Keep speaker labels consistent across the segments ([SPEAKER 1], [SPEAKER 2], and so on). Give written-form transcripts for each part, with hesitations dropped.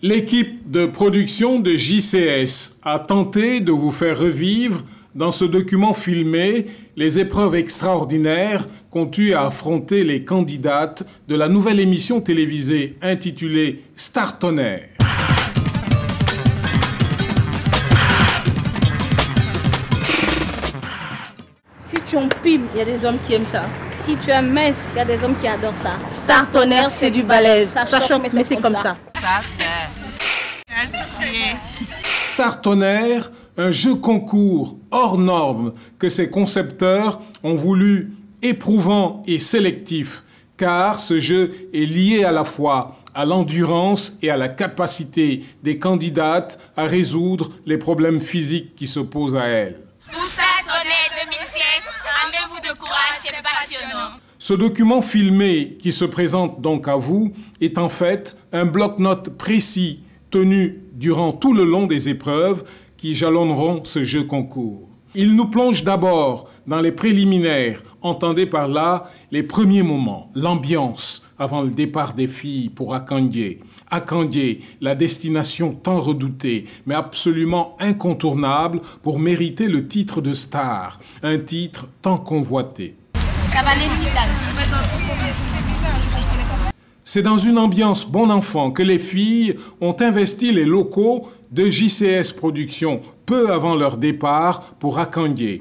[SPEAKER 1] L'équipe de production de JCS a tenté de vous faire revivre dans ce document filmé les épreuves extraordinaires qu'ont eu à affronter les candidates de la nouvelle émission télévisée intitulée Star Tonnerre.
[SPEAKER 2] Si tu empimes, il y a des hommes qui aiment ça.
[SPEAKER 3] Si tu es mince, il y a des hommes qui adorent ça.
[SPEAKER 2] Star Tonnerre, c'est du balèze. Ça choque, mais c'est comme ça.
[SPEAKER 1] Star Tonnerre, un jeu concours hors norme que ses concepteurs ont voulu éprouvant et sélectif, car ce jeu est lié à la fois à l'endurance et à la capacité des candidates à résoudre les problèmes physiques qui se posent à elles.
[SPEAKER 4] Pour Star Tonnerre 2007, armez-vous de courage, c'est passionnant.
[SPEAKER 1] Ce document filmé qui se présente donc à vous est en fait un bloc-notes précis tenu durant tout le long des épreuves qui jalonneront ce jeu concours. Il nous plonge d'abord dans les préliminaires, entendez par là les premiers moments, l'ambiance avant le départ des filles pour Akandje. Akandje, la destination tant redoutée, mais absolument incontournable pour mériter le titre de star, un titre tant convoité.
[SPEAKER 3] Ça va les citer.
[SPEAKER 1] C'est dans une ambiance bon enfant que les filles ont investi les locaux de JCS Productions peu avant leur départ pour Akandje.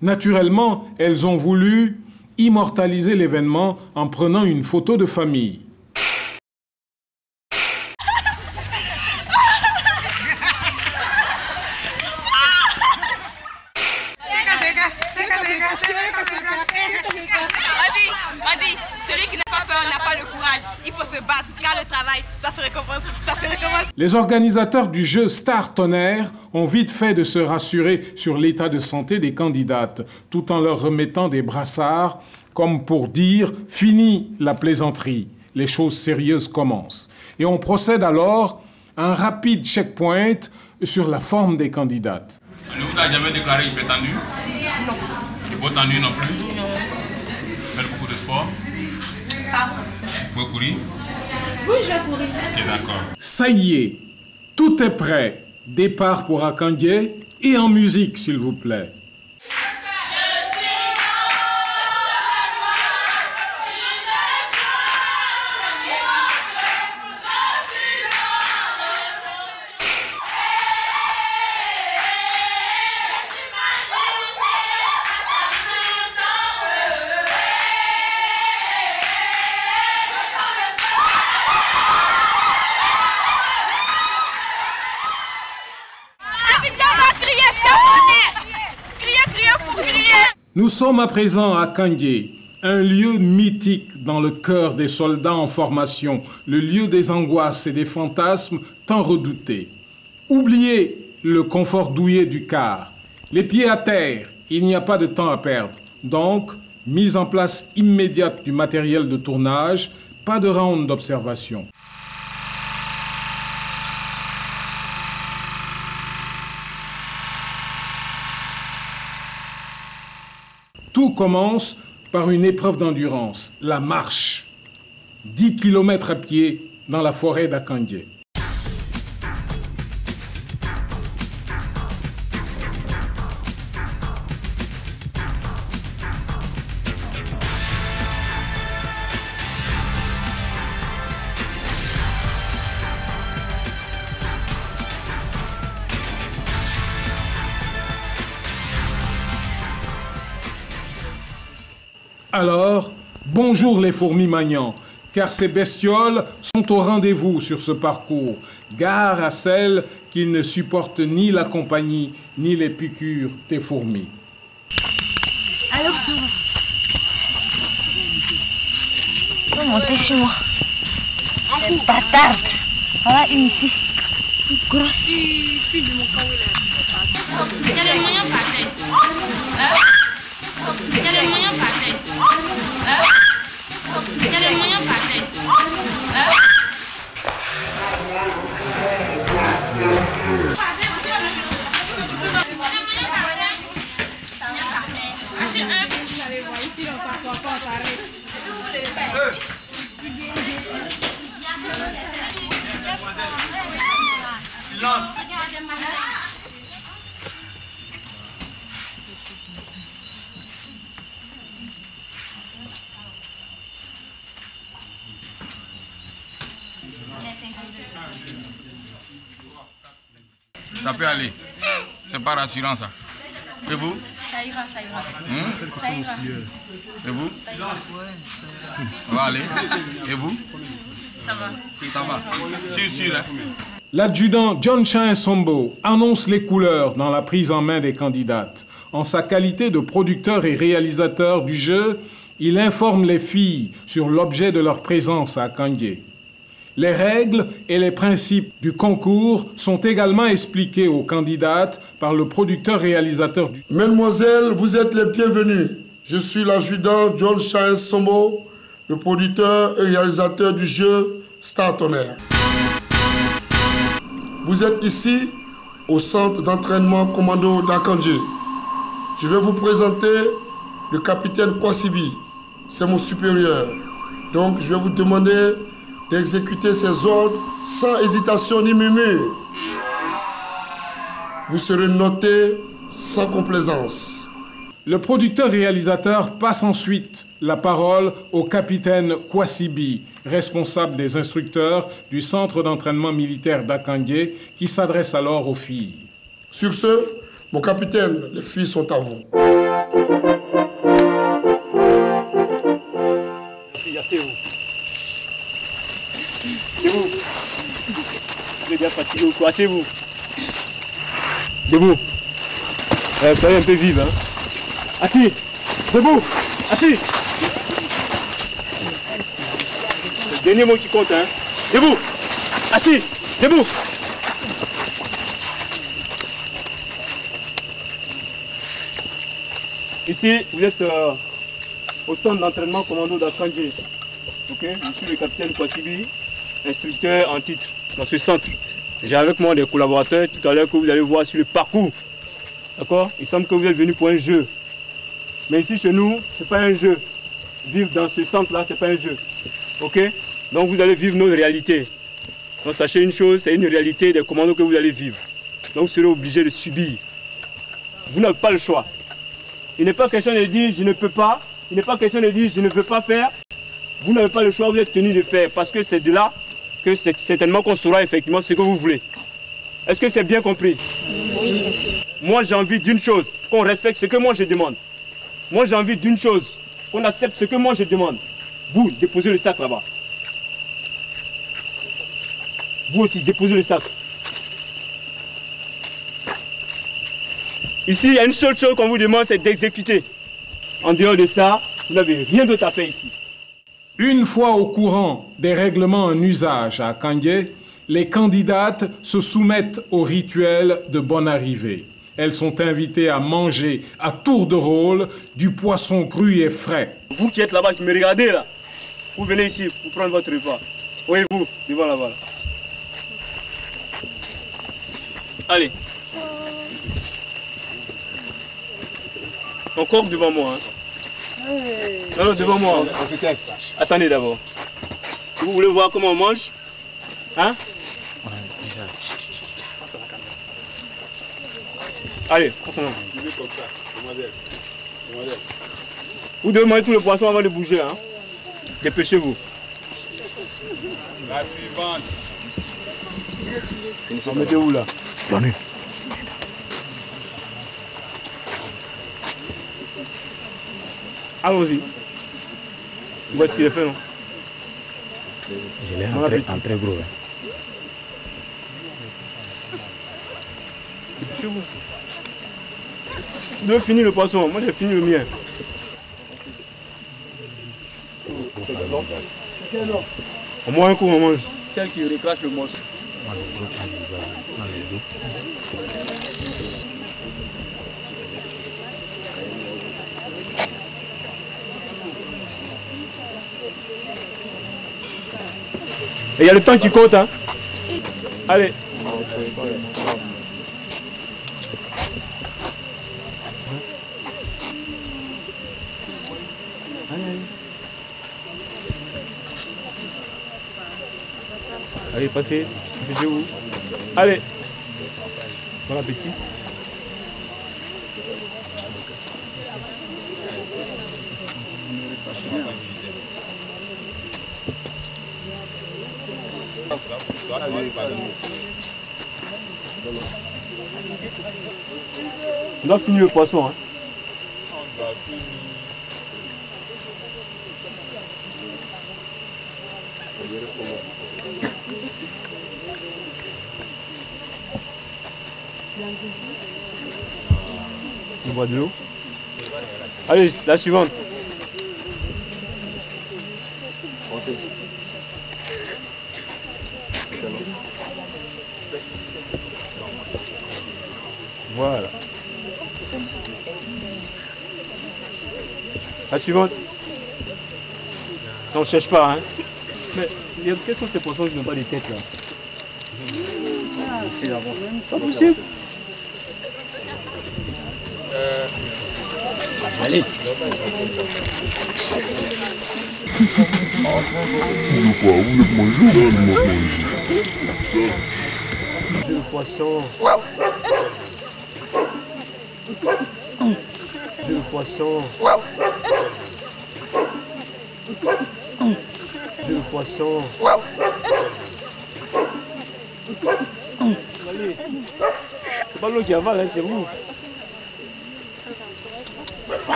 [SPEAKER 1] Naturellement, elles ont voulu immortaliser l'événement en prenant une photo de famille.
[SPEAKER 4] Celui qui n'a pas peur n'a pas le courage. Il faut se battre, car le travail, ça se récompense, ça se récompense.
[SPEAKER 1] Les organisateurs du jeu Star Tonnerre ont vite fait de se rassurer sur l'état de santé des candidates, tout en leur remettant des brassards, comme pour dire « Fini la plaisanterie, les choses sérieuses commencent ». Et on procède alors à un rapide checkpoint sur la forme des candidates.
[SPEAKER 5] Ne vous a jamais déclaré hypertendu? Non. Hypotendu non plus? Non. Faites beaucoup de sport?
[SPEAKER 3] Pas.
[SPEAKER 5] Vous pouvez courir?
[SPEAKER 3] Oui, je vais courir.
[SPEAKER 5] Ok, d'accord.
[SPEAKER 1] Ça y est, tout est prêt. Départ pour Akandje et en musique, s'il vous plaît. Nous sommes à présent à Akandje, un lieu mythique dans le cœur des soldats en formation, le lieu des angoisses et des fantasmes tant redoutés. Oubliez le confort douillet du car. Les pieds à terre, il n'y a pas de temps à perdre. Donc, mise en place immédiate du matériel de tournage, pas de round d'observation. Tout commence par une épreuve d'endurance, la marche. 10 km à pied dans la forêt d'Akandje. Alors, bonjour les fourmis magnants, car ces bestioles sont au rendez-vous sur ce parcours. Gare à celles qui ne supportent ni la compagnie, ni les piqûres des fourmis.
[SPEAKER 3] Alors, ça va. Faut monter sur moi. C'est bâtarde. Voilà une ici. Une grosse.
[SPEAKER 4] Il y a les moyens pareils. Il y a les moyens pareils. Il y a les moyens pareils.
[SPEAKER 5] Silence. Ça peut aller. C'est pas rassurant ça. Et vous?
[SPEAKER 4] Ça ira, ça ira. Ça ira.
[SPEAKER 5] Et vous?
[SPEAKER 4] Ça ira.
[SPEAKER 5] Ça va aller. Et vous?
[SPEAKER 4] Ça va.
[SPEAKER 5] Ça va. Sûr, hein?
[SPEAKER 1] L'adjudant John Chain Sombo annonce les couleurs dans la prise en main des candidates. En sa qualité de producteur et réalisateur du jeu, il informe les filles sur l'objet de leur présence à Kandjé. Les règles et les principes du concours sont également expliqués aux candidates par le producteur-réalisateur du...
[SPEAKER 6] Mesdemoiselles, vous êtes les bienvenues. Je suis l'adjudant John Chain Sombo, le producteur et réalisateur du jeu Star Tonnerre. Vous êtes ici au centre d'entraînement commando d'Akandjé. Je vais vous présenter le capitaine Kwasibi. C'est mon supérieur. Donc je vais vous demander d'exécuter ses ordres sans hésitation ni murmure. Vous serez noté sans complaisance.
[SPEAKER 1] Le producteur-réalisateur passe ensuite la parole au capitaine Kwasibi, responsable des instructeurs du centre d'entraînement militaire d'Akandjé, qui s'adresse alors aux filles.
[SPEAKER 6] Sur ce, mon capitaine, les filles sont à vous.
[SPEAKER 7] Asseyez-vous. Debout. Vous êtes bien fatigué ou quoi? Asseyez-vous. Debout. Soyez un peu vive, hein. Assis. Debout. Assis. C'est le dernier mot qui compte, hein. Debout. Assis. Debout. Ici, vous êtes au centre d'entraînement commando d'Akandjé. Ok, je suis le capitaine Kwasibi, instructeur en titre dans ce centre. J'ai avec moi des collaborateurs tout à l'heure que vous allez voir sur le parcours. D'accord? Il semble que vous êtes venus pour un jeu. Mais ici chez nous, ce n'est pas un jeu. Vivre dans ce centre-là, ce n'est pas un jeu. Ok? Donc vous allez vivre nos réalités. Donc sachez une chose, c'est une réalité des commandos que vous allez vivre. Donc vous serez obligé de subir. Vous n'avez pas le choix. Il n'est pas question de dire je ne peux pas. Il n'est pas question de dire je ne veux pas faire. Vous n'avez pas le choix, vous êtes tenu de faire. Parce que c'est de là que c'est certainement qu'on saura effectivement ce que vous voulez. Est-ce que c'est bien compris? Oui. Moi j'ai envie d'une chose, qu'on respecte ce que moi je demande. Moi j'ai envie d'une chose, qu'on accepte ce que moi je demande. Vous, déposez le sac là-bas. Vous aussi, déposez le sac. Ici, il y a une seule chose qu'on vous demande, c'est d'exécuter. En dehors de ça, vous n'avez rien d'autre à faire ici.
[SPEAKER 1] Une fois au courant des règlements en usage à Kandjé, les candidates se soumettent au rituel de bonne arrivée. Elles sont invitées à manger à tour de rôle du poisson cru et frais.
[SPEAKER 7] Vous qui êtes là-bas, qui me regardez là, vous venez ici pour prendre votre repas. Oui, vous, devant là-bas. Allez. Encore devant moi. Hein. Non, non, devant moi. Attendez d'abord. Vous voulez voir comment on mange? Hein? Allez, vous devez manger tout le poisson avant de bouger. Hein? Dépêchez-vous.
[SPEAKER 5] La suivante.
[SPEAKER 7] Vous mettez où là? Tenez. Allons-y. Vous voyez ce qu'il est fait, non?
[SPEAKER 8] Je l'ai en très gros. Hein.
[SPEAKER 7] Vous devez finir le poisson. Moi, j'ai fini le mien. Au moins un coup, on mange. Celle qui recrache le morceau. Et il y a le temps qui compte, hein. Allez. Allez, passez. Mettez où? Allez. Bon appétit. On doit finir le poisson. Hein. On boit de l'eau. Allez, la suivante. Voilà. La suivante. Non, on ne cherche pas. Hein. Mais quels sont ces poissons qui n'ont pas de tête là?
[SPEAKER 8] C'est là-bas.
[SPEAKER 7] C'est pas possible.
[SPEAKER 8] Allez.
[SPEAKER 7] Le poisson. Le poisson. Le poisson. Allez. C'est pas l'eau qui avale, hein, c'est vous.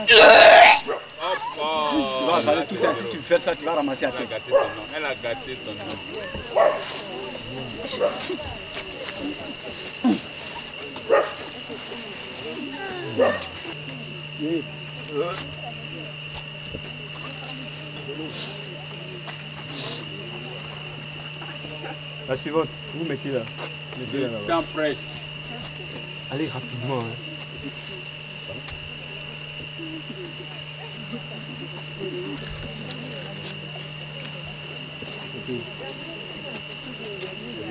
[SPEAKER 8] Tu vas avaler tout ça. Si tu fais ça, tu vas ramasser à tête.
[SPEAKER 5] Elle a gâté ton nom.
[SPEAKER 7] La suivante, vous mettez là. Mettez là.
[SPEAKER 5] Temps prêt.
[SPEAKER 7] Allez rapidement. Hein.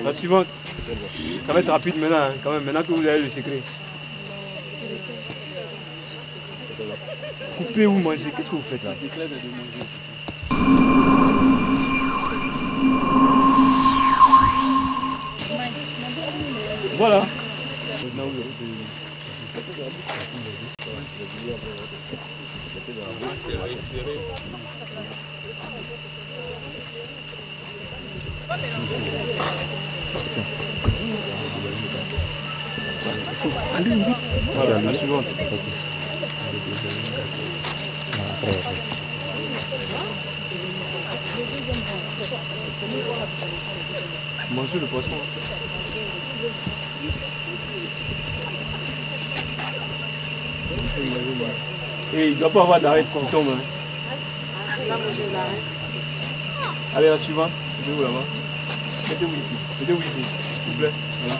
[SPEAKER 7] La suivante. Ça va être rapide maintenant, hein, quand même, maintenant que vous avez le secret. Coupez ou mangez, qu'est-ce que vous faites là? Le secret c'est de manger. Voilà. Voilà, la suivante. Mangez le poisson. Et il ne doit pas avoir d'arrêt quand il tombe. Hein. Allez, la suivante. Mettez-vous là-bas. Mettez-vous ici. Mettez-vous ici, s'il vous plaît. Voilà.